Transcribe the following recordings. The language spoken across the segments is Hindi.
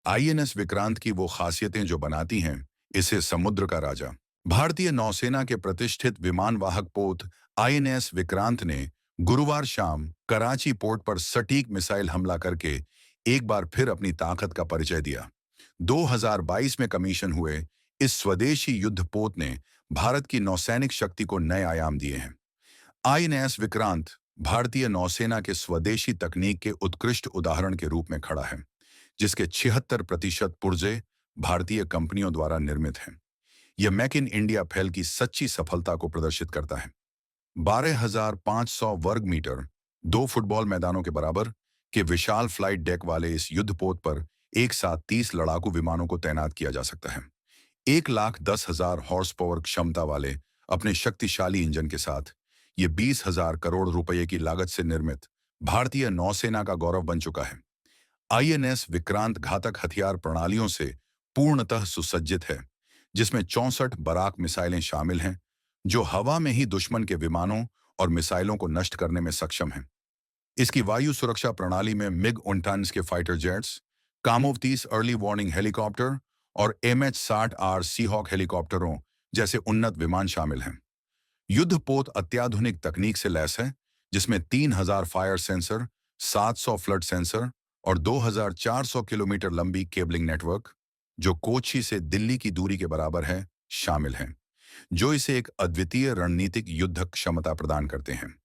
आईएनएस विक्रांत की वो खासियतें जो बनाती हैं इसे समुद्र का राजा। भारतीय नौसेना के प्रतिष्ठित विमानवाहक पोत आईएनएस विक्रांत ने गुरुवार शाम कराची पोर्ट पर सटीक मिसाइल हमला करके एक बार फिर अपनी ताकत का परिचय दिया। 2022 में कमीशन हुए इस स्वदेशी युद्धपोत ने भारत की नौसैनिक शक्ति को नए आयाम दिए हैं। आईएनएस विक्रांत भारतीय नौसेना के स्वदेशी तकनीक के उत्कृष्ट उदाहरण के रूप में खड़ा है, जिसके 76% पुर्जे भारतीय कंपनियों द्वारा निर्मित हैं। यह मेक इन इंडिया पहल की सच्ची सफलता को प्रदर्शित करता है। 12,500 वर्ग मीटर, 2 फुटबॉल मैदानों के बराबर के विशाल फ्लाइट डेक वाले इस युद्धपोत पर एक साथ 30 लड़ाकू विमानों को तैनात किया जा सकता है। 1,10,000 हॉर्स पावर क्षमता वाले अपने शक्तिशाली इंजन के साथ ये 20,000 करोड़ रुपए की लागत से निर्मित भारतीय नौसेना का गौरव बन चुका है। आईएनएस विक्रांत घातक हथियार प्रणालियों से पूर्णतः सुसज्जित है, जिसमें 64 बराक मिसाइलें शामिल हैं, जो हवा में ही दुश्मन के विमानों और मिसाइलों को नष्ट करने में सक्षम हैं। इसकी वायु सुरक्षा प्रणाली में मिग-19 के फाइटर जेट्स, कामोव-30 अर्ली वार्निंग हेलीकॉप्टर और MH-60R सीहॉक हेलीकॉप्टरों जैसे उन्नत विमान शामिल हैं। युद्धपोत अत्याधुनिक तकनीक से लैस है, जिसमें 3,000 फायर सेंसर, 700 फ्लड सेंसर और 2,400 किलोमीटर लंबी केबलिंग नेटवर्क, जो कोच्चि से दिल्ली की दूरी के बराबर है, शामिल हैं, जो इसे एक अद्वितीय रणनीतिक युद्ध क्षमता प्रदान करते हैं।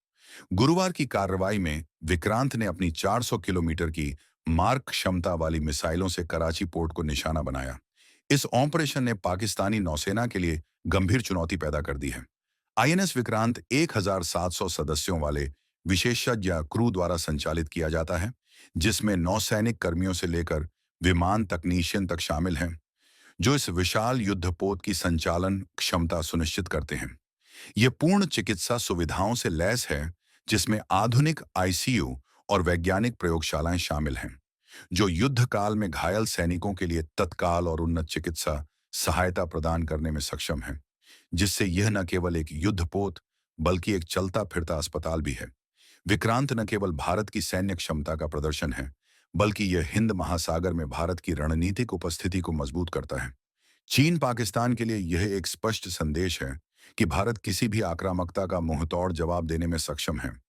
गुरुवार की कार्रवाई में विक्रांत ने अपनी 400 किलोमीटर की मार्क क्षमता वाली मिसाइलों से कराची पोर्ट को निशाना बनाया। इस ऑपरेशन ने पाकिस्तानी नौसेना के लिए गंभीर चुनौती पैदा कर दी है। आईएनएस विक्रांत 1,700 सदस्यों वाले विशेषज्ञ क्रू द्वारा संचालित किया जाता है, जिसमें नौसैनिक कर्मियों से लेकर विमान तकनीशियन तक शामिल हैं, जो इस विशाल युद्धपोत की संचालन क्षमता सुनिश्चित करते हैं। यह पूर्ण चिकित्सा सुविधाओं से लैस है, जिसमें आधुनिक आईसीयू और वैज्ञानिक प्रयोगशालाएं शामिल हैं, जो युद्ध काल में घायल सैनिकों के लिए तत्काल और उन्नत चिकित्सा सहायता प्रदान करने में सक्षम है, जिससे यह न केवल एक युद्धपोत बल्कि एक चलता फिरता अस्पताल भी है। विक्रांत न केवल भारत की सैन्य क्षमता का प्रदर्शन है, बल्कि यह हिंद महासागर में भारत की रणनीतिक उपस्थिति को मजबूत करता है। चीन पाकिस्तान के लिए यह एक स्पष्ट संदेश है कि भारत किसी भी आक्रामकता का मुंहतोड़ जवाब देने में सक्षम है।